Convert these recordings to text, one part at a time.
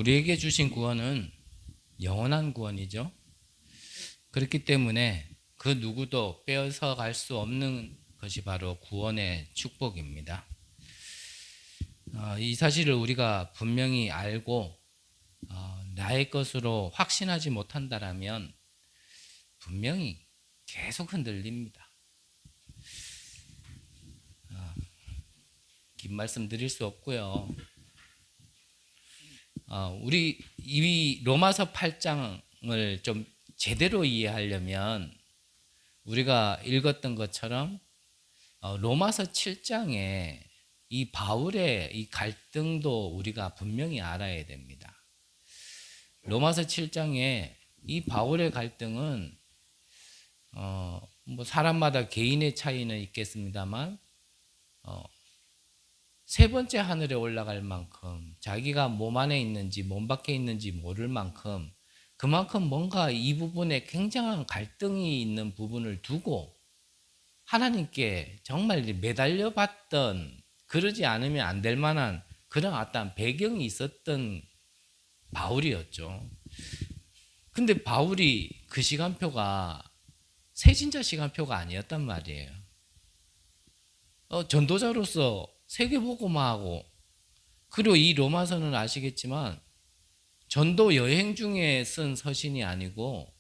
우리에게 주신 구원은 영원한 구원이죠. 그렇기 때문에 그 누구도 빼앗아 갈 수 없는 것이 바로 구원의 축복입니다. 이 사실을 우리가 분명히 알고 나의 것으로 확신하지 못한다라면 분명히 계속 흔들립니다. 긴 말씀 드릴 수 없고요. 우리 이 로마서 8장을 좀 제대로 이해하려면 우리가 읽었던 것처럼 로마서 7장에 이 바울의 이 갈등도 우리가 분명히 알아야 됩니다. 로마서 7장에 이 바울의 갈등은 뭐 사람마다 개인의 차이는 있겠습니다만 세 번째 하늘에 올라갈 만큼 자기가 몸 안에 있는지 몸 밖에 있는지 모를 만큼 그만큼 뭔가 이 부분에 굉장한 갈등이 있는 부분을 두고 하나님께 정말 매달려 봤던, 그러지 않으면 안 될 만한 그런 어떤 배경이 있었던 바울이었죠. 근데 바울이 그 시간표가 세진자 시간표가 아니었단 말이에요. 전도자로서 세계복음화하고, 그리고 이 로마서는 아시겠지만 전도 여행 중에 쓴 서신이 아니고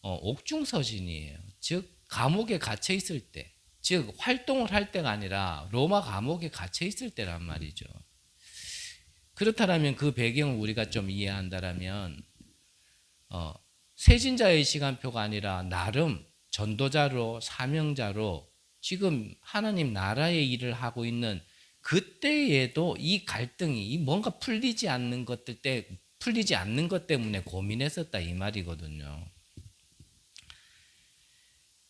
옥중 서신이에요. 즉 감옥에 갇혀 있을 때, 즉 활동을 할 때가 아니라 로마 감옥에 갇혀 있을 때란 말이죠. 그렇다면 그 배경을 우리가 좀 이해한다라면 세진자의 시간표가 아니라 나름 전도자로 사명자로 지금 하나님 나라의 일을 하고 있는 그때에도 이 갈등이 뭔가 풀리지 않는 것 때문에 고민했었다 이 말이거든요.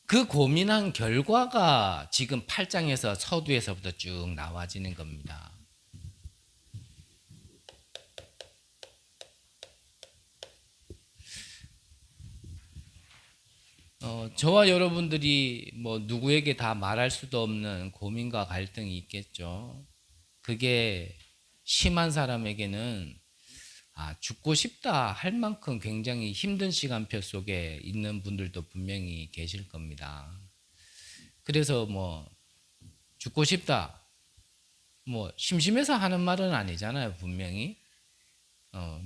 그 고민한 결과가 지금 8장에서 서두에서부터 쭉 나와지는 겁니다. 저와 여러분들이 뭐 누구에게 다 말할 수도 없는 고민과 갈등이 있겠죠. 그게 심한 사람에게는 죽고 싶다 할 만큼 굉장히 힘든 시간표 속에 있는 분들도 분명히 계실 겁니다. 그래서 뭐 죽고 싶다, 뭐 심심해서 하는 말은 아니잖아요, 분명히.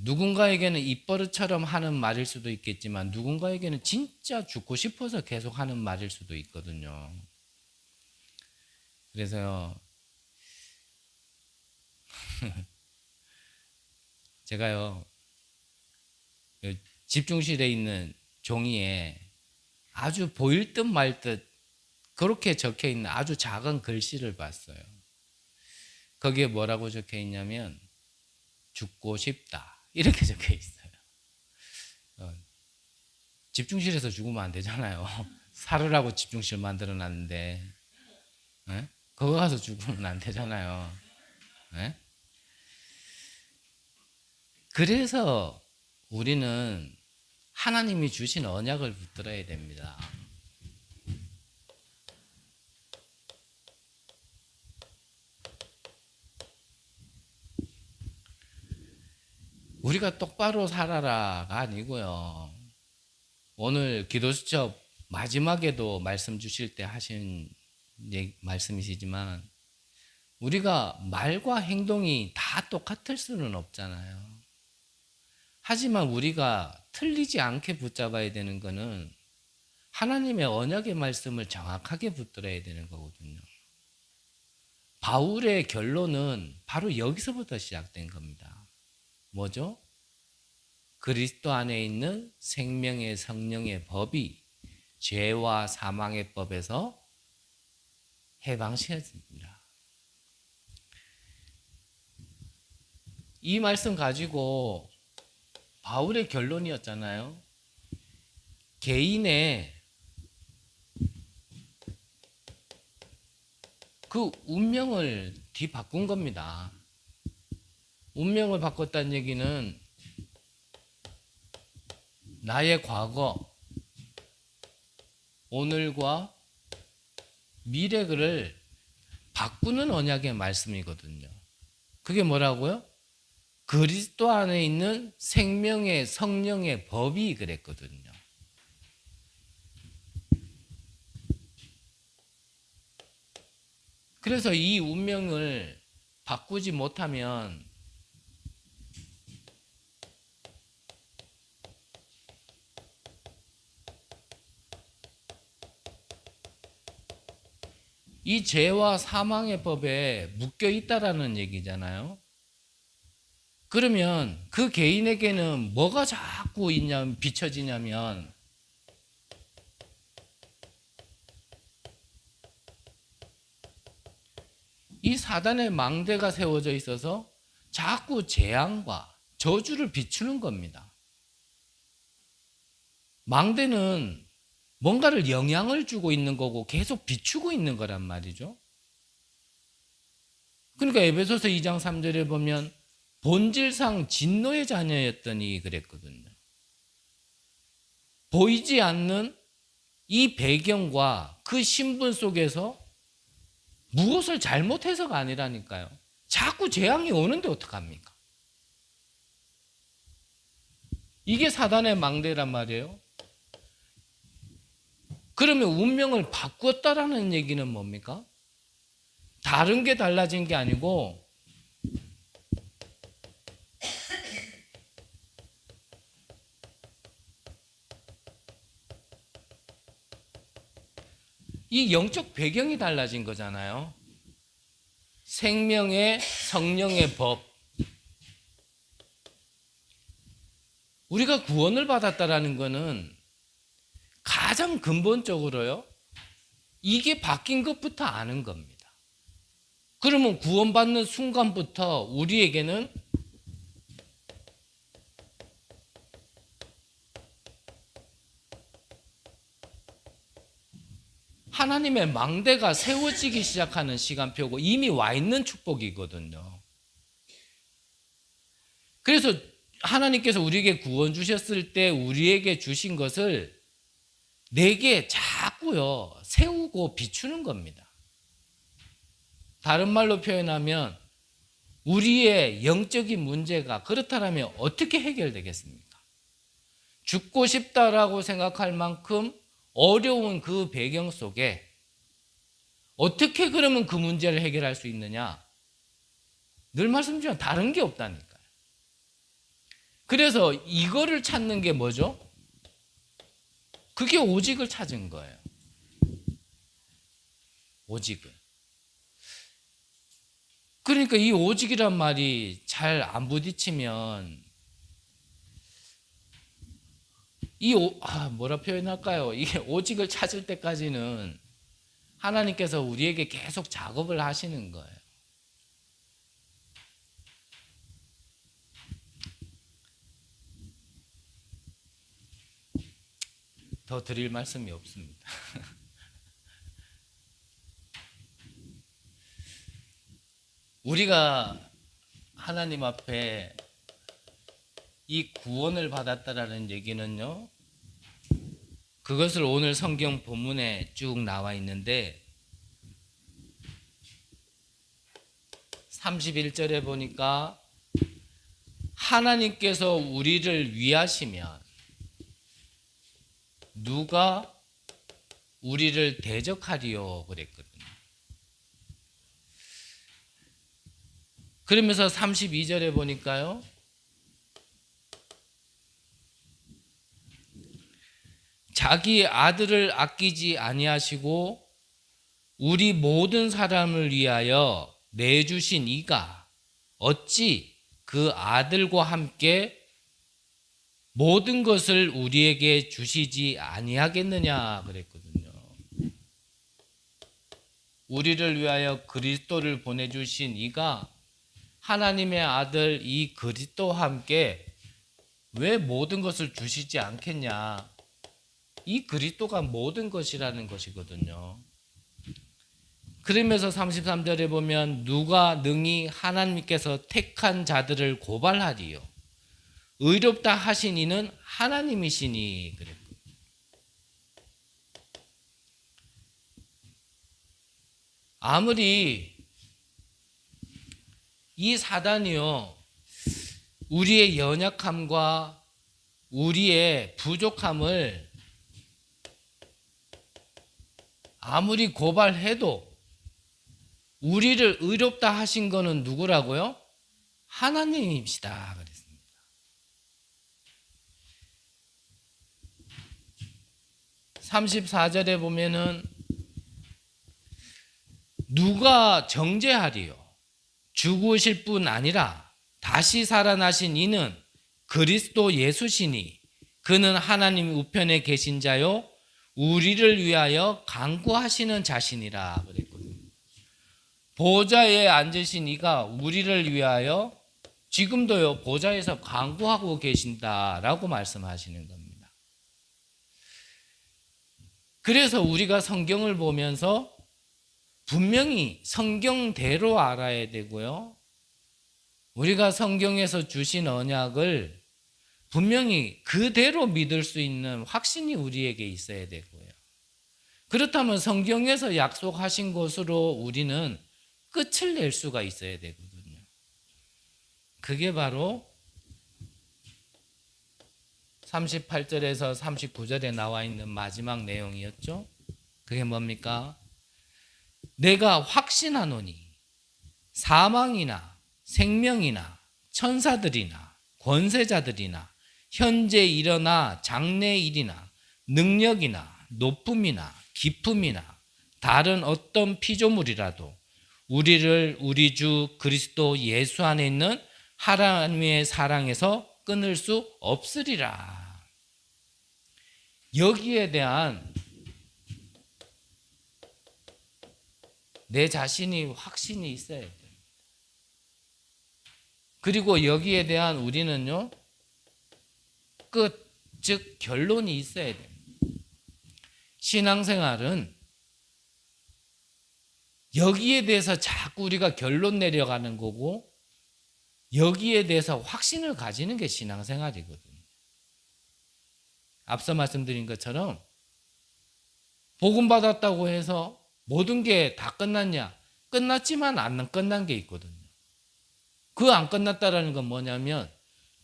누군가에게는 입버릇처럼 하는 말일 수도 있겠지만 누군가에게는 진짜 죽고 싶어서 계속 하는 말일 수도 있거든요. 그래서요, 제가요, 집중실에 있는 종이에 아주 보일 듯 말 듯 그렇게 적혀 있는 아주 작은 글씨를 봤어요. 거기에 뭐라고 적혀 있냐면 죽고 싶다 이렇게 적혀 있어요. 집중실에서 죽으면 안 되잖아요. 살으라고 집중실 만들어 놨는데 거기 가서 죽으면 안 되잖아요. 에? 그래서 우리는 하나님이 주신 언약을 붙들어야 됩니다. 우리가 똑바로 살아라가 아니고요. 오늘 기도수첩 마지막에도 말씀 주실 때 하신 말씀이시지만 우리가 말과 행동이 다 똑같을 수는 없잖아요. 하지만 우리가 틀리지 않게 붙잡아야 되는 것은 하나님의 언약의 말씀을 정확하게 붙들어야 되는 거거든요. 바울의 결론은 바로 여기서부터 시작된 겁니다. 뭐죠? 그리스도 안에 있는 생명의 성령의 법이 죄와 사망의 법에서 해방시켰습니다. 이 말씀 가지고 바울의 결론이었잖아요. 개인의 그 운명을 뒤바꾼 겁니다. 운명을 바꿨다는 얘기는 나의 과거, 오늘과 미래를 바꾸는 언약의 말씀이거든요. 그게 뭐라고요? 그리스도 안에 있는 생명의 성령의 법이 그랬거든요. 그래서 이 운명을 바꾸지 못하면 이 죄와 사망의 법에 묶여 있다라는 얘기잖아요. 그러면 그 개인에게는 뭐가 자꾸 비춰지냐면 이 사단의 망대가 세워져 있어서 자꾸 재앙과 저주를 비추는 겁니다. 망대는 뭔가를 영향을 주고 있는 거고 계속 비추고 있는 거란 말이죠. 그러니까 에베소서 2장 3절에 보면 본질상 진노의 자녀였더니 그랬거든요. 보이지 않는 이 배경과 그 신분 속에서 무엇을 잘못해서가 아니라니까요. 자꾸 재앙이 오는데 어떡합니까? 이게 사단의 망대란 말이에요. 그러면 운명을 바꿨다라는 얘기는 뭡니까? 다른 게 달라진 게 아니고 이 영적 배경이 달라진 거잖아요. 생명의 성령의 법. 우리가 구원을 받았다라는 것은 가장 근본적으로요. 이게 바뀐 것부터 아는 겁니다. 그러면 구원받는 순간부터 우리에게는 하나님의 망대가 세워지기 시작하는 시간표고 이미 와 있는 축복이거든요. 그래서 하나님께서 우리에게 구원 주셨을 때 우리에게 주신 것을 내게 자꾸요 세우고 비추는 겁니다. 다른 말로 표현하면 우리의 영적인 문제가 그렇다면 어떻게 해결되겠습니까? 죽고 싶다라고 생각할 만큼 어려운 그 배경 속에 어떻게 그러면 그 문제를 해결할 수 있느냐? 늘 말씀드리지만 다른 게 없다니까요. 그래서 이거를 찾는 게 뭐죠? 그게 오직을 찾은 거예요. 오직을. 그러니까 이 오직이란 말이 잘 안 부딪히면 뭐라 표현할까요? 이게 오직을 찾을 때까지는 하나님께서 우리에게 계속 작업을 하시는 거예요. 더 드릴 말씀이 없습니다. 우리가 하나님 앞에 이 구원을 받았다라는 얘기는요. 그것을 오늘 성경 본문에 쭉 나와 있는데 31절에 보니까 하나님께서 우리를 위하시면 누가 우리를 대적하리요 그랬거든요. 그러면서 32절에 보니까요. 자기 아들을 아끼지 아니하시고 우리 모든 사람을 위하여 내주신 이가 어찌 그 아들과 함께 모든 것을 우리에게 주시지 아니하겠느냐 그랬거든요. 우리를 위하여 그리스도를 보내주신 이가 하나님의 아들 이 그리스도와 함께 왜 모든 것을 주시지 않겠냐. 이 그리스도가 모든 것이라는 것이거든요. 그러면서 33절에 보면 누가 능히 하나님께서 택한 자들을 고발하리요. 의롭다 하신 이는 하나님이시니 그랬고. 아무리 이 사단이요 우리의 연약함과 우리의 부족함을 아무리 고발해도 우리를 의롭다 하신 거는 누구라고요? 하나님이시다 그랬습니다. (34절에) 보면은 누가 정죄하리요? 죽으실 뿐 아니라 다시 살아나신 이는 그리스도 예수시니 그는 하나님 우편에 계신 자요 우리를 위하여 간구하시는 자신이라 그랬거든요. 보좌에 앉으신 이가 우리를 위하여 지금도요 보좌에서 간구하고 계신다라고 말씀하시는 겁니다. 그래서 우리가 성경을 보면서 분명히 성경대로 알아야 되고요. 우리가 성경에서 주신 언약을 분명히 그대로 믿을 수 있는 확신이 우리에게 있어야 되고요. 그렇다면 성경에서 약속하신 것으로 우리는 끝을 낼 수가 있어야 되거든요. 그게 바로 38절에서 39절에 나와 있는 마지막 내용이었죠. 그게 뭡니까? 내가 확신하노니 사망이나 생명이나 천사들이나 권세자들이나 현재 일어나 장래 일이나 능력이나 높음이나 깊음이나 다른 어떤 피조물이라도 우리를 우리 주 그리스도 예수 안에 있는 하나님의 사랑에서 끊을 수 없으리라. 여기에 대한 내 자신이 확신이 있어야 돼요. 그리고 여기에 대한 우리는요, 끝, 즉 결론이 있어야 돼요. 신앙생활은 여기에 대해서 자꾸 우리가 결론 내려가는 거고 여기에 대해서 확신을 가지는 게 신앙생활이거든요. 앞서 말씀드린 것처럼 복음 받았다고 해서 모든 게 다 끝났냐? 끝났지만 안 끝난 게 있거든요. 그 안 끝났다라는 건 뭐냐면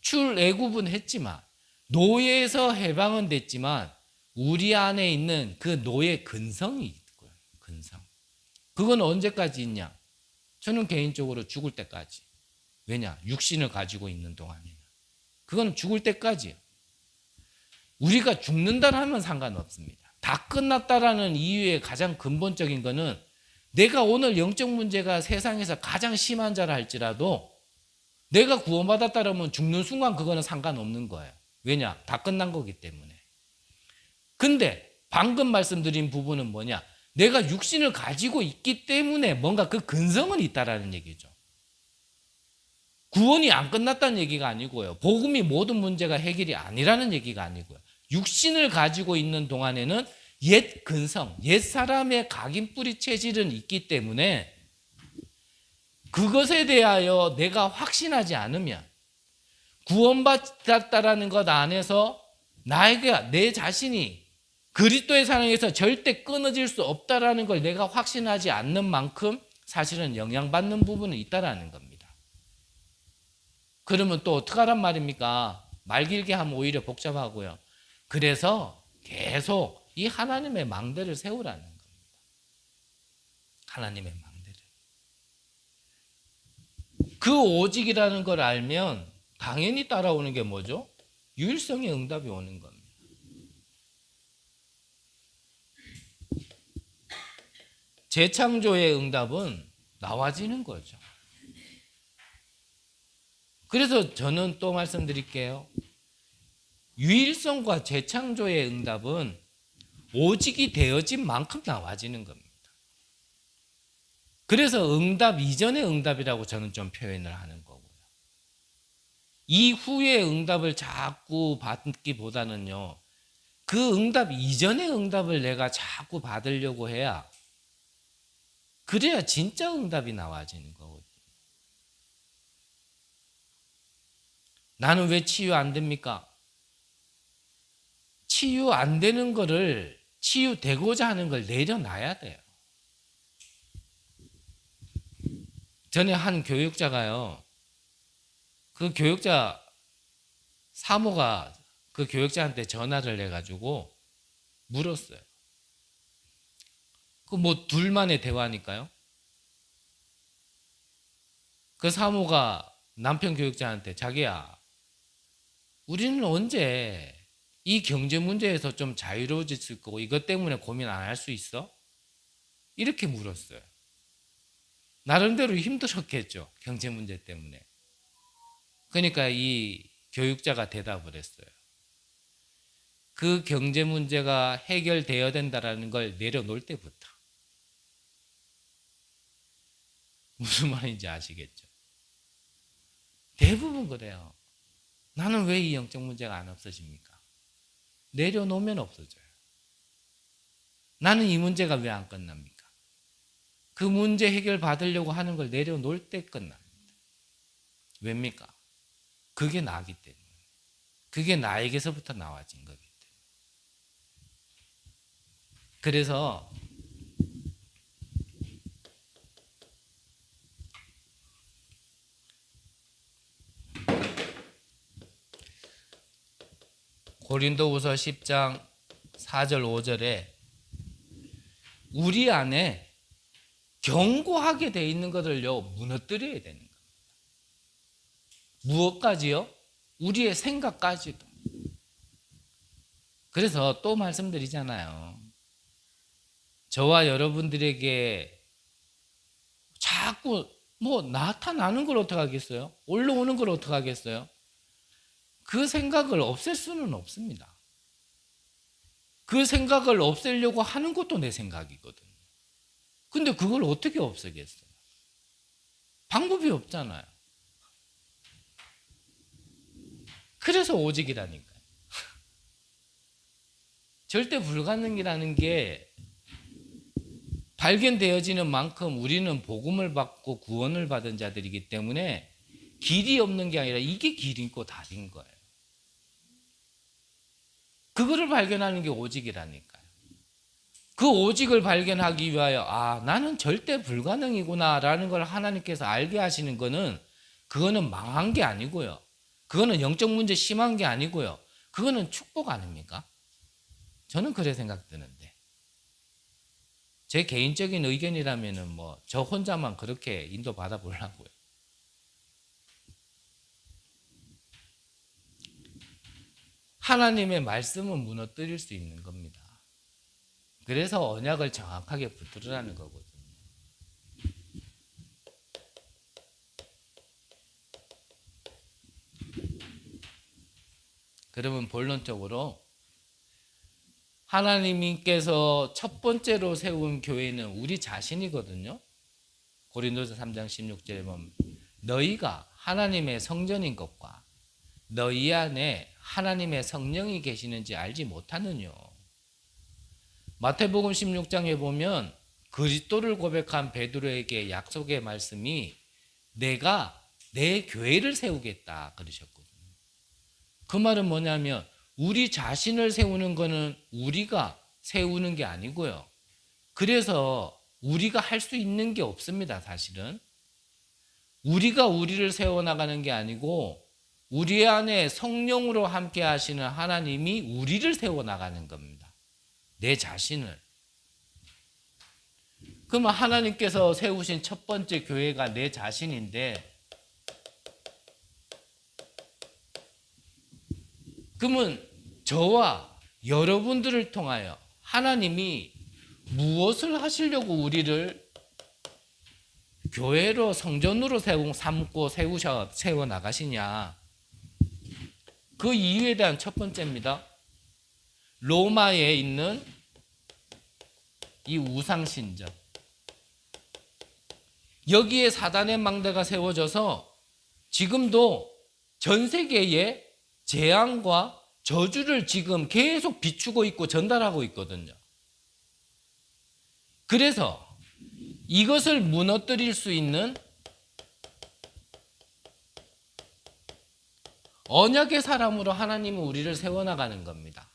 출애굽은 했지만 노예에서 해방은 됐지만 우리 안에 있는 그 노예 근성이 있고요. 근성. 그건 언제까지 있냐? 저는 개인적으로 죽을 때까지. 왜냐? 육신을 가지고 있는 동안에는. 그건 죽을 때까지요. 우리가 죽는다라면 상관없습니다. 다 끝났다라는 이유의 가장 근본적인 거는 내가 오늘 영적 문제가 세상에서 가장 심한 자라 할지라도 내가 구원받았다라면 죽는 순간 그거는 상관없는 거예요. 왜냐? 다 끝난 거기 때문에. 근데 방금 말씀드린 부분은 뭐냐? 내가 육신을 가지고 있기 때문에 뭔가 그 근성은 있다라는 얘기죠. 구원이 안 끝났다는 얘기가 아니고요. 복음이 모든 문제가 해결이 아니라는 얘기가 아니고요. 육신을 가지고 있는 동안에는 옛 근성, 옛 사람의 각인 뿌리 체질은 있기 때문에 그것에 대하여 내가 확신하지 않으면 구원받았다라는 것 안에서 나에게 내 자신이 그리스도의 사랑에서 절대 끊어질 수 없다라는 걸 내가 확신하지 않는 만큼 사실은 영향받는 부분은 있다라는 겁니다. 그러면 또 어떡하란 말입니까? 말 길게 하면 오히려 복잡하고요. 그래서 계속 이 하나님의 망대를 세우라는 겁니다. 하나님의 망대를. 그 오직이라는 걸 알면 당연히 따라오는 게 뭐죠? 유일성의 응답이 오는 겁니다. 재창조의 응답은 나와지는 거죠. 그래서 저는 또 말씀드릴게요. 유일성과 재창조의 응답은 오직이 되어진 만큼 나와지는 겁니다. 그래서 응답 이전의 응답이라고 저는 좀 표현을 하는 거고요. 이후의 응답을 자꾸 받기보다는요. 그 응답 이전의 응답을 내가 자꾸 받으려고 해야 그래야 진짜 응답이 나와지는 거거든요. 나는 왜 치유 안 됩니까? 치유 안 되는 거를 치유되고자 하는 걸 내려놔야 돼요. 전에 한 교육자가요. 그 교육자 사모가 그 교육자한테 전화를 해가지고 물었어요. 그 뭐 둘만의 대화니까요. 그 사모가 남편 교육자한테 자기야, 우리는 언제 이 경제 문제에서 좀 자유로워질 거고 이것 때문에 고민 안 할 수 있어? 이렇게 물었어요. 나름대로 힘들었겠죠. 경제 문제 때문에. 그러니까 이 교육자가 대답을 했어요. 그 경제 문제가 해결되어야 된다는 걸 내려놓을 때부터. 무슨 말인지 아시겠죠? 대부분 그래요. 나는 왜 이 영적 문제가 안 없어집니까? 내려놓으면 없어져요. 나는 이 문제가 왜 안 끝납니까? 그 문제 해결 받으려고 하는 걸 내려놓을 때 끝납니다. 왜입니까? 그게 나기 때문에. 그게 나에게서부터 나와진 거기 때문에. 그래서 고린도후서 10장 4절 5절에 우리 안에 견고하게 돼 있는 것을요 무너뜨려야 되는 겁니다. 무엇까지요? 우리의 생각까지도. 그래서 또 말씀드리잖아요. 저와 여러분들에게 자꾸 뭐 나타나는 걸 어떻게 하겠어요? 올라오는 걸 어떻게 하겠어요? 그 생각을 없앨 수는 없습니다. 그 생각을 없애려고 하는 것도 내 생각이거든요. 근데 그걸 어떻게 없애겠어요? 방법이 없잖아요. 그래서 오직이라니까요. 절대 불가능이라는 게 발견되어지는 만큼 우리는 복음을 받고 구원을 받은 자들이기 때문에 길이 없는 게 아니라 이게 길이고 다인 거예요. 그거를 발견하는 게 오직이라니까요. 그 오직을 발견하기 위하여 나는 절대 불가능이구나라는 걸 하나님께서 알게 하시는 거는 그거는 망한 게 아니고요. 그거는 영적 문제 심한 게 아니고요. 그거는 축복 아닙니까? 저는 그래 생각드는데. 제 개인적인 의견이라면은 뭐 저 혼자만 그렇게 인도 받아 보려고요. 하나님의 말씀은 무너뜨릴 수 있는 겁니다. 그래서 언약을 정확하게 붙들으라는 거거든요. 그러면 본론적으로 하나님께서 첫 번째로 세운 교회는 우리 자신이거든요. 고린도서 3장 16절에 보면 너희가 하나님의 성전인 것과 너희 안에 하나님의 성령이 계시는지 알지 못하느뇨. 마태복음 16장에 보면 그리스도를 고백한 베드로에게 약속의 말씀이 내가 내 교회를 세우겠다 그러셨거든요. 그 말은 뭐냐면 우리 자신을 세우는 거는 우리가 세우는 게 아니고요. 그래서 우리가 할 수 있는 게 없습니다. 사실은 우리가 우리를 세워나가는 게 아니고 우리 안에 성령으로 함께 하시는 하나님이 우리를 세워나가는 겁니다. 내 자신을. 그러면 하나님께서 세우신 첫 번째 교회가 내 자신인데 그러면 저와 여러분들을 통하여 하나님이 무엇을 하시려고 우리를 교회로 성전으로 삼고 세워 나가시냐. 그 이유에 대한 첫 번째입니다. 로마에 있는 이 우상신전. 여기에 사단의 망대가 세워져서 지금도 전 세계에 재앙과 저주를 지금 계속 비추고 있고 전달하고 있거든요. 그래서 이것을 무너뜨릴 수 있는 언약의 사람으로 하나님은 우리를 세워나가는 겁니다.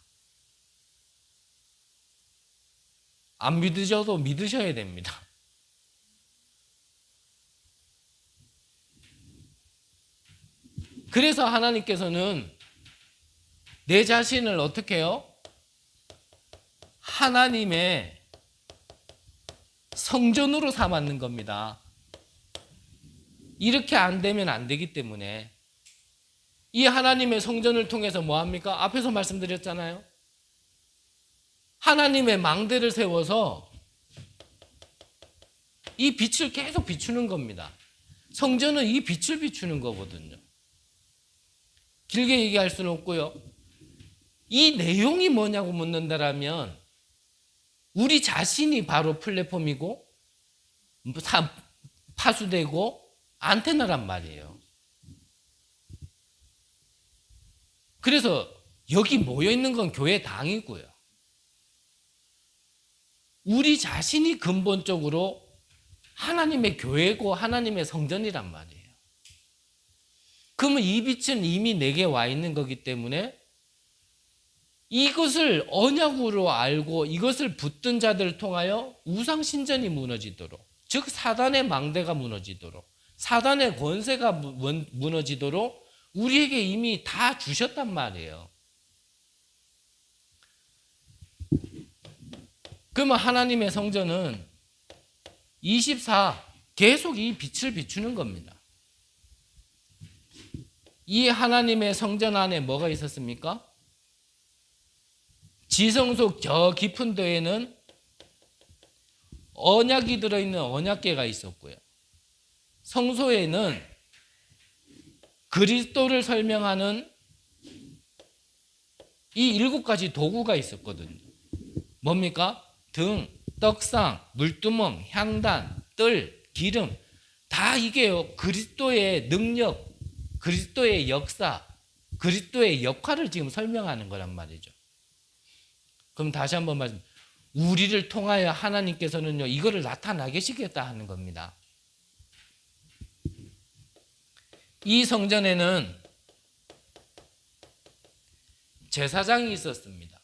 안 믿으셔도 믿으셔야 됩니다. 그래서 하나님께서는 내 자신을 어떻게 해요? 하나님의 성전으로 삼았는 겁니다. 이렇게 안 되면 안 되기 때문에 이 하나님의 성전을 통해서 뭐 합니까? 앞에서 말씀드렸잖아요. 하나님의 망대를 세워서 이 빛을 계속 비추는 겁니다. 성전은 이 빛을 비추는 거거든요. 길게 얘기할 수는 없고요. 이 내용이 뭐냐고 묻는다라면 우리 자신이 바로 플랫폼이고 파수되고 안테나란 말이에요. 그래서 여기 모여 있는 건 교회 당이고요. 우리 자신이 근본적으로 하나님의 교회고 하나님의 성전이란 말이에요. 그러면 이 빛은 이미 내게 와 있는 거기 때문에 이것을 언약으로 알고 이것을 붙든 자들을 통하여 우상신전이 무너지도록, 즉 사단의 망대가 무너지도록, 사단의 권세가 무너지도록 우리에게 이미 다 주셨단 말이에요. 그러면 하나님의 성전은 24 계속 이 빛을 비추는 겁니다. 이 하나님의 성전 안에 뭐가 있었습니까? 지성소 저 깊은 데에는 언약이 들어있는 언약궤가 있었고요. 성소에는 그리스도를 설명하는 이 7가지 도구가 있었거든요. 뭡니까? 등, 떡상, 물두멍, 향단, 뜰, 기름, 다 이게요. 그리스도의 능력, 그리스도의 역사, 그리스도의 역할을 지금 설명하는 거란 말이죠. 그럼 다시 한번 말씀, 우리를 통하여 하나님께서는요, 이거를 나타나게 시켰다 하는 겁니다. 이 성전에는 제사장이 있었습니다.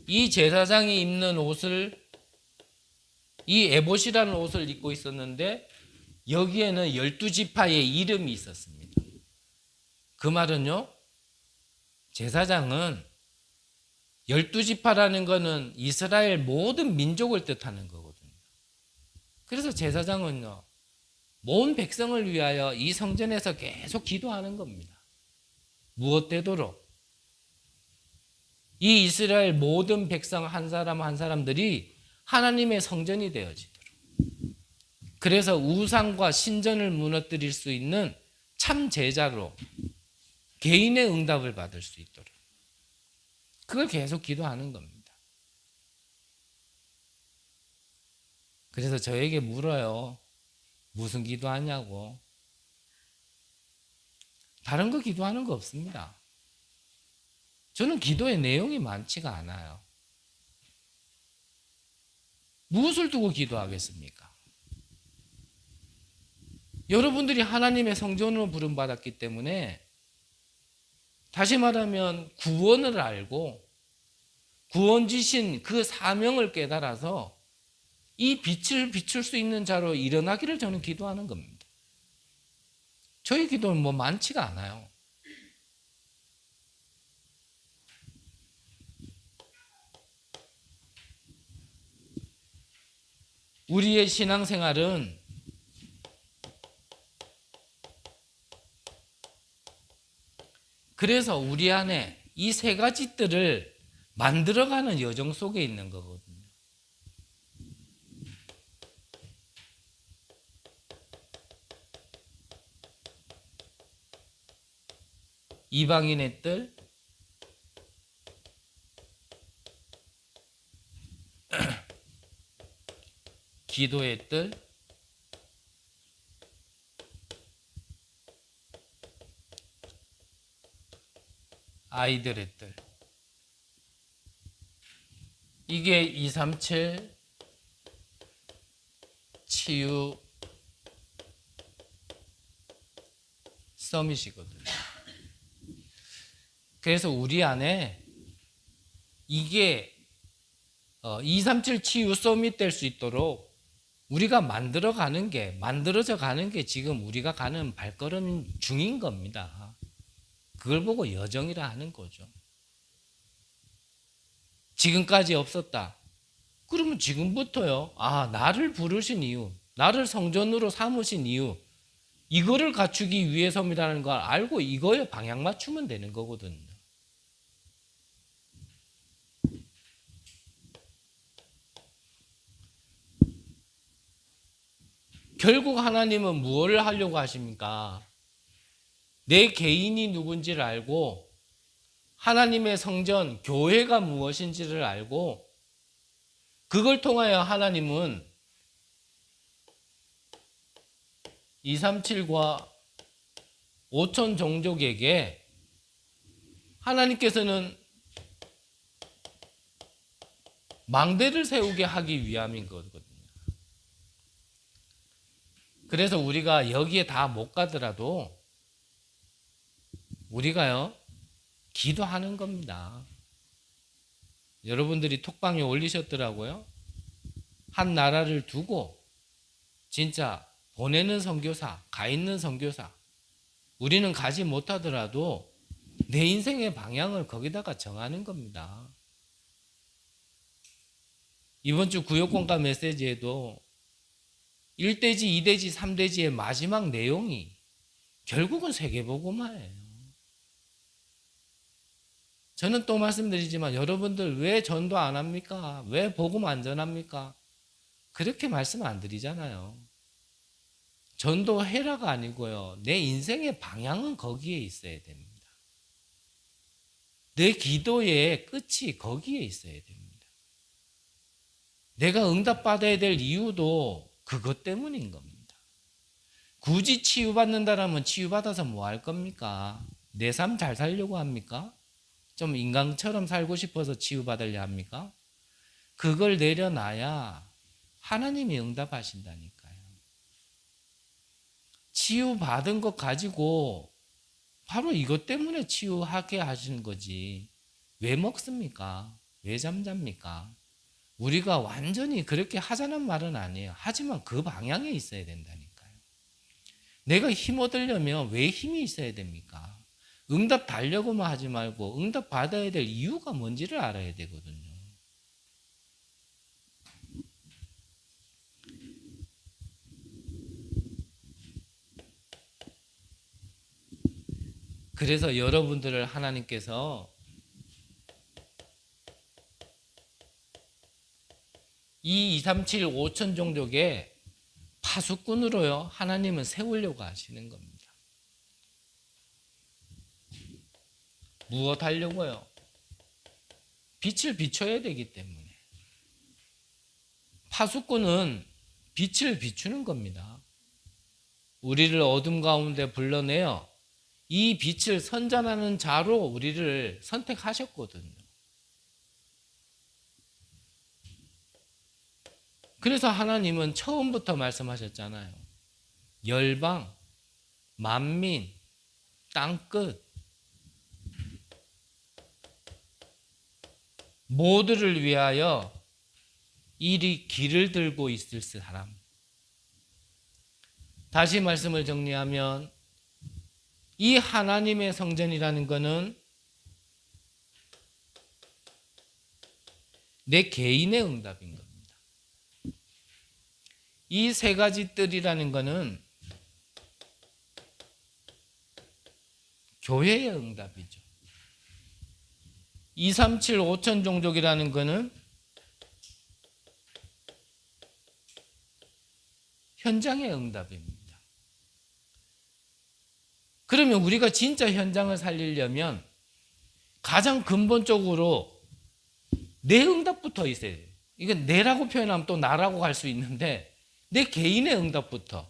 이 제사장이 입는 옷을, 이 에봇이라는 옷을 입고 있었는데 여기에는 12지파의 이름이 있었습니다. 그 말은요, 제사장은 12지파라는 것은 이스라엘 모든 민족을 뜻하는 거거든요. 그래서 제사장은요, 온 백성을 위하여 이 성전에서 계속 기도하는 겁니다. 무엇 되도록? 이 이스라엘 모든 백성 한 사람 한 사람들이 하나님의 성전이 되어지도록. 그래서 우상과 신전을 무너뜨릴 수 있는 참 제자로 개인의 응답을 받을 수 있도록. 그걸 계속 기도하는 겁니다. 그래서 저에게 물어요. 무슨 기도하냐고. 다른 거 기도하는 거 없습니다. 저는 기도의 내용이 많지가 않아요. 무엇을 두고 기도하겠습니까? 여러분들이 하나님의 성전으로 부름받았기 때문에 다시 말하면 구원을 알고 구원주신 그 사명을 깨달아서 이 빛을 비출 수 있는 자로 일어나기를 저는 기도하는 겁니다. 저희 기도는 뭐 많지가 않아요. 우리의 신앙생활은 그래서 우리 안에 이 3가지들을 만들어가는 여정 속에 있는 거거든요. 이방인의 뜰, 기도의 뜰, 아이들의 뜰. 이게 237 치유 서밋이거든요. 그래서 우리 안에 이게 237 치유 서밋 될 수 있도록 우리가 만들어져 가는 게 지금 우리가 가는 발걸음 중인 겁니다. 그걸 보고 여정이라 하는 거죠. 지금까지 없었다. 그러면 지금부터요. 나를 부르신 이유, 나를 성전으로 삼으신 이유, 이거를 갖추기 위해서입니다라는 걸 알고 이거에 방향 맞추면 되는 거거든요. 결국 하나님은 무엇을 하려고 하십니까? 내 개인이 누군지를 알고 하나님의 성전, 교회가 무엇인지를 알고 그걸 통하여 하나님은 237과 5천 종족에게 하나님께서는 망대를 세우게 하기 위함인 거거든요. 그래서 우리가 여기에 다 못 가더라도 우리가요, 기도하는 겁니다. 여러분들이 톡방에 올리셨더라고요. 한 나라를 두고 진짜 보내는 선교사, 가 있는 선교사, 우리는 가지 못하더라도 내 인생의 방향을 거기다가 정하는 겁니다. 이번 주 구역공감 메시지에도 1대지, 2대지, 3대지의 마지막 내용이 결국은 세계복음화예요. 저는 또 말씀드리지만 여러분들 왜 전도 안 합니까? 왜 복음 안 전합니까? 그렇게 말씀 안 드리잖아요. 전도해라가 아니고요. 내 인생의 방향은 거기에 있어야 됩니다. 내 기도의 끝이 거기에 있어야 됩니다. 내가 응답받아야 될 이유도 그것 때문인 겁니다. 굳이 치유받는다라면 치유받아서 뭐 할 겁니까? 내 삶 잘 살려고 합니까? 좀 인간처럼 살고 싶어서 치유받으려 합니까? 그걸 내려놔야 하나님이 응답하신다니까요. 치유받은 것 가지고 바로 이것 때문에 치유하게 하시는 거지. 왜 먹습니까? 왜 잠잡니까? 우리가 완전히 그렇게 하자는 말은 아니에요. 하지만 그 방향에 있어야 된다니까요. 내가 힘 얻으려면 왜 힘이 있어야 됩니까? 응답 달려고만 하지 말고 응답 받아야 될 이유가 뭔지를 알아야 되거든요. 그래서 여러분들을 하나님께서 이 237, 5천 종족의 파수꾼으로요, 하나님은 세우려고 하시는 겁니다. 무엇 하려고요? 빛을 비춰야 되기 때문에. 파수꾼은 빛을 비추는 겁니다. 우리를 어둠 가운데 불러내어 이 빛을 선전하는 자로 우리를 선택하셨거든요. 그래서 하나님은 처음부터 말씀하셨잖아요. 열방, 만민, 땅끝 모두를 위하여 이 길을 들고 있을 사람. 다시 말씀을 정리하면 이 하나님의 성전이라는 것은 내 개인의 응답인 겁니다. 이 세 가지 뜰이라는 것은 교회의 응답이죠. 237, 5천 종족이라는 것은 현장의 응답입니다. 그러면 우리가 진짜 현장을 살리려면 가장 근본적으로 내 응답부터 있어야 돼요. 이건 내라고 표현하면 또 나라고 갈 수 있는데 내 개인의 응답부터.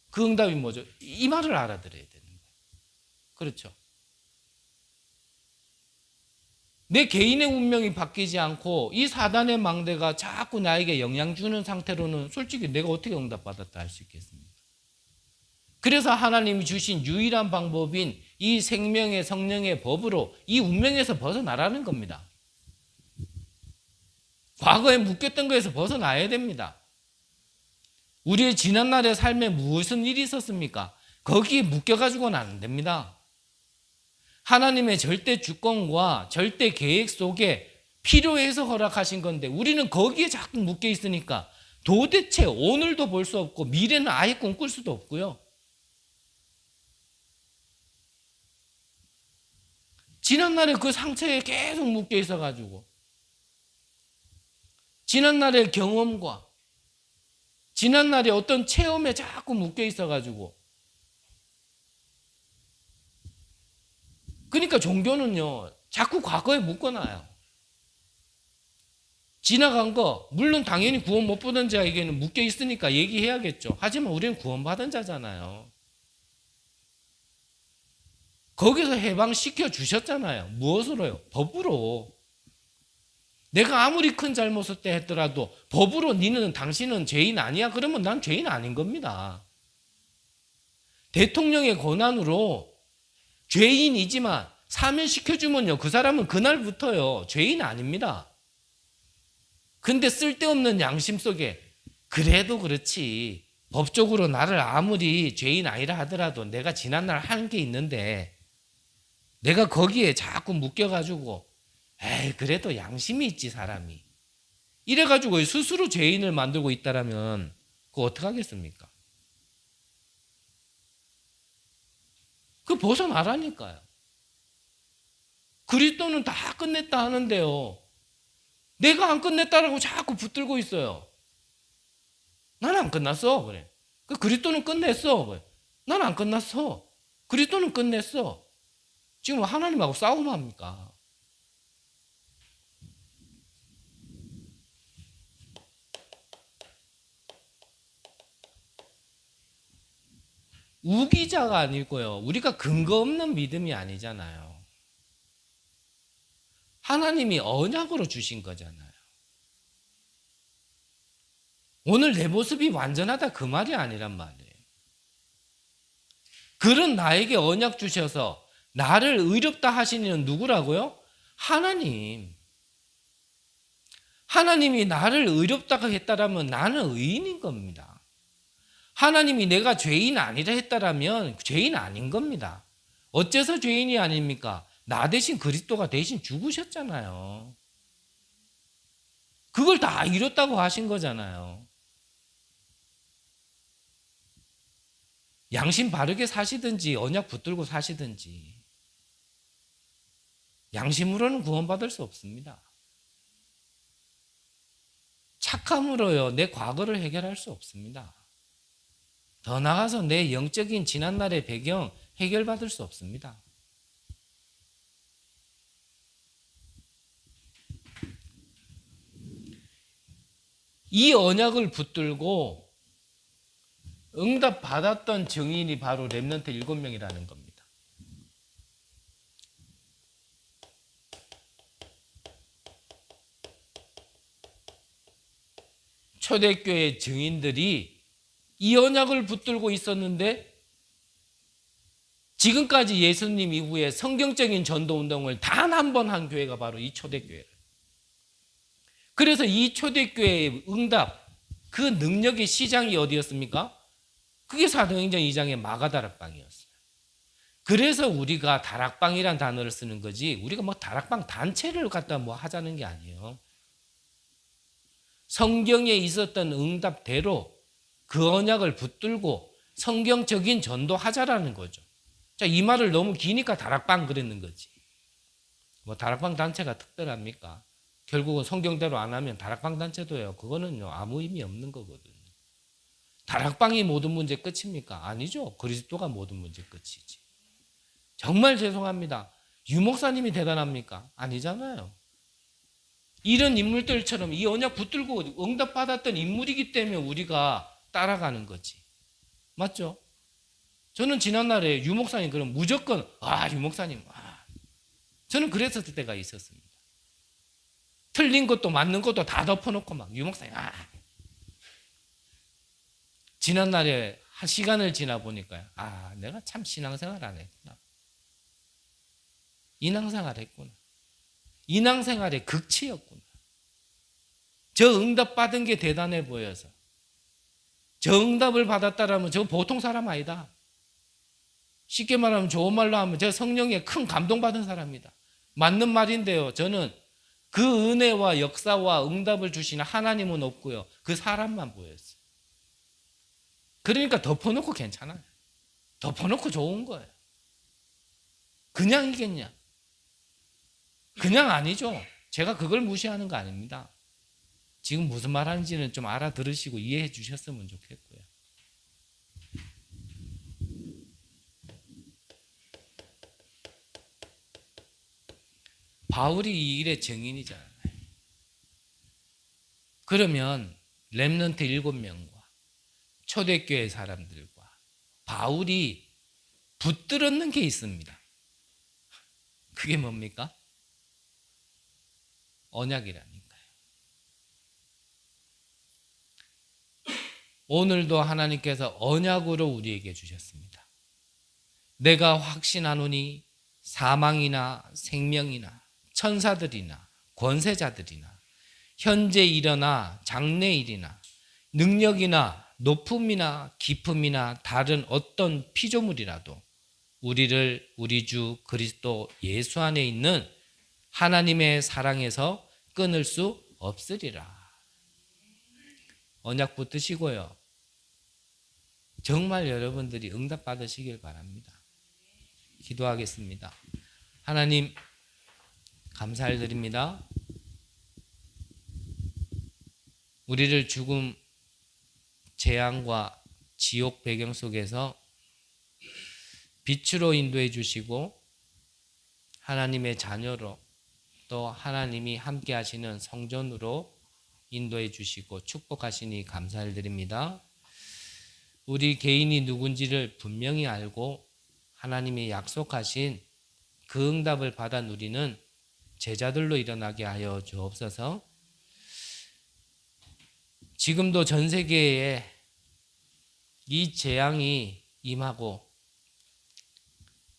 그 응답이 뭐죠? 이 말을 알아들어야 되는 거예요. 그렇죠? 내 개인의 운명이 바뀌지 않고 이 사단의 망대가 자꾸 나에게 영향 주는 상태로는 솔직히 내가 어떻게 응답받았다 할 수 있겠습니까? 그래서 하나님이 주신 유일한 방법인 이 생명의 성령의 법으로 이 운명에서 벗어나라는 겁니다. 과거에 묶였던 거에서 벗어나야 됩니다. 우리의 지난날의 삶에 무슨 일이 있었습니까? 거기에 묶여가지고는 안 됩니다. 하나님의 절대 주권과 절대 계획 속에 필요해서 허락하신 건데 우리는 거기에 자꾸 묶여 있으니까 도대체 오늘도 볼 수 없고 미래는 아예 꿈꿀 수도 없고요. 지난날에 그 상처에 계속 묶여 있어가지고 지난날의 경험과 지난날의 어떤 체험에 자꾸 묶여 있어가지고 그러니까 종교는요 자꾸 과거에 묶어놔요. 지나간 거 물론 당연히 구원 못 받은 자에게는 묶여 있으니까 얘기해야겠죠. 하지만 우리는 구원받은 자잖아요. 거기서 해방시켜 주셨잖아요. 무엇으로요? 법으로. 내가 아무리 큰 잘못을 때 했더라도 법으로 당신은 죄인 아니야? 그러면 난 죄인 아닌 겁니다. 대통령의 권한으로 죄인이지만 사면시켜주면요 그 사람은 그날부터요 죄인 아닙니다. 근데 쓸데없는 양심 속에 그래도 그렇지 법적으로 나를 아무리 죄인 아니라 하더라도 내가 지난날 한 게 있는데 내가 거기에 자꾸 묶여가지고 에이 그래도 양심이 있지 사람이 이래가지고 스스로 죄인을 만들고 있다라면 그거 어떡하겠습니까? 그 벗어나라니까요. 그리스도는 다 끝냈다 하는데요 내가 안 끝냈다라고 자꾸 붙들고 있어요. 나는 안 끝났어. 그래. 그리스도는 끝냈어. 그래. 나는 안 끝났어. 그리스도는 끝냈어. 지금 하나님하고 싸움합니까? 우기자가 아니고요. 우리가 근거 없는 믿음이 아니잖아요. 하나님이 언약으로 주신 거잖아요. 오늘 내 모습이 완전하다 그 말이 아니란 말이에요. 그런 나에게 언약 주셔서 나를 의롭다 하시는 누구라고요? 하나님. 하나님이 나를 의롭다고 했다라면 나는 의인인 겁니다. 하나님이 내가 죄인 아니라 했다라면 죄인 아닌 겁니다. 어째서 죄인이 아닙니까? 나 대신 그리스도가 대신 죽으셨잖아요. 그걸 다 이뤘다고 하신 거잖아요. 양심 바르게 사시든지 언약 붙들고 사시든지 양심으로는 구원받을 수 없습니다. 착함으로요 내 과거를 해결할 수 없습니다. 더 나아가서 내 영적인 지난날의 배경 해결받을 수 없습니다. 이 언약을 붙들고 응답 받았던 증인이 바로 렘넌트 7명이라는 겁니다. 초대교회 증인들이 이 언약을 붙들고 있었는데 지금까지 예수님 이후에 성경적인 전도운동을 단 한 번 한 교회가 바로 이 초대교회예요. 그래서 이 초대교회의 응답, 그 능력의 시장이 어디였습니까? 그게 사도행전 2장의 마가다락방이었어요. 그래서 우리가 다락방이란 단어를 쓰는 거지 우리가 뭐 다락방 단체를 갖다 뭐 하자는 게 아니에요. 성경에 있었던 응답대로 그 언약을 붙들고 성경적인 전도하자라는 거죠. 자, 이 말을 너무 기니까 다락방 그랬는 거지. 뭐 다락방 단체가 특별합니까? 결국은 성경대로 안 하면 다락방 단체도요. 그거는요 아무 의미 없는 거거든요. 다락방이 모든 문제 끝입니까? 아니죠. 그리스도가 모든 문제 끝이지. 정말 죄송합니다. 유 목사님이 대단합니까? 아니잖아요. 이런 인물들처럼 이 언약 붙들고 응답받았던 인물이기 때문에 우리가 따라가는 거지. 맞죠? 저는 지난날에 유 목사님 그럼 무조건 유 목사님 저는 그랬었을 때가 있었습니다. 틀린 것도 맞는 것도 다 덮어놓고 막 유 목사님 지난날에 한 시간을 지나 보니까요. 내가 참 신앙생활 안 했구나. 인앙생활 했구나. 인앙생활의 극치였구나. 저 응답받은 게 대단해 보여서 정답을 받았다라면 저 보통 사람 아니다. 쉽게 말하면 좋은 말로 하면 저 성령에 큰 감동받은 사람이다. 맞는 말인데요. 저는 그 은혜와 역사와 응답을 주시는 하나님은 없고요. 그 사람만 보였어요. 그러니까 덮어놓고 괜찮아요. 덮어놓고 좋은 거예요. 그냥이겠냐? 그냥 아니죠. 제가 그걸 무시하는 거 아닙니다. 지금 무슨 말 하는지는 좀 알아들으시고 이해해 주셨으면 좋겠고요. 바울이 이 일의 증인이잖아요. 그러면 렘넌트 7명과 초대교회 사람들과 바울이 붙들었는 게 있습니다. 그게 뭡니까? 언약이라니까요. 오늘도 하나님께서 언약으로 우리에게 주셨습니다. 내가 확신하노니 사망이나 생명이나 천사들이나 권세자들이나 현재 일어나 장래일이나 능력이나 높음이나 깊음이나 다른 어떤 피조물이라도 우리를 우리 주 그리스도 예수 안에 있는 하나님의 사랑에서 끊을 수 없으리라. 언약 붙드시고요. 정말 여러분들이 응답 받으시길 바랍니다. 기도하겠습니다. 하나님 감사드립니다. 우리를 죽음, 재앙과 지옥 배경 속에서 빛으로 인도해 주시고 하나님의 자녀로 또 하나님이 함께 하시는 성전으로 인도해 주시고 축복하시니 감사드립니다. 우리 개인이 누군지를 분명히 알고 하나님이 약속하신 그 응답을 받아 누리는 제자들로 일어나게 하여 주옵소서. 지금도 전 세계에 이 재앙이 임하고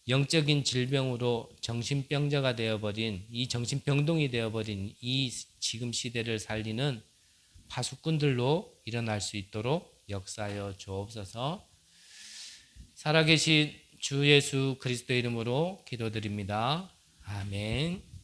영적인 질병으로 정신병자가 되어버린 이 정신병동이 되어버린 이 지금 시대를 살리는 파수꾼들로 일어날 수 있도록 역사하여 주옵소서. 살아계신 주 예수 그리스도 이름으로 기도드립니다. 아멘.